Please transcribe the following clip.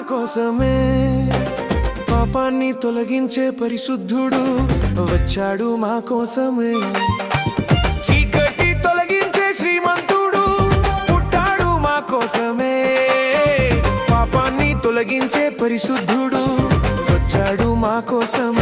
కోసమే. పాపాన్ని తొలగించే పరిశుద్ధుడు వచ్చాడు మా కోసమే. చీకటి తొలగించే శ్రీమంతుడు పుట్టాడు మా కోసమే. పాపాన్ని తొలగించే పరిశుద్ధుడు వచ్చాడు మా కోసమే.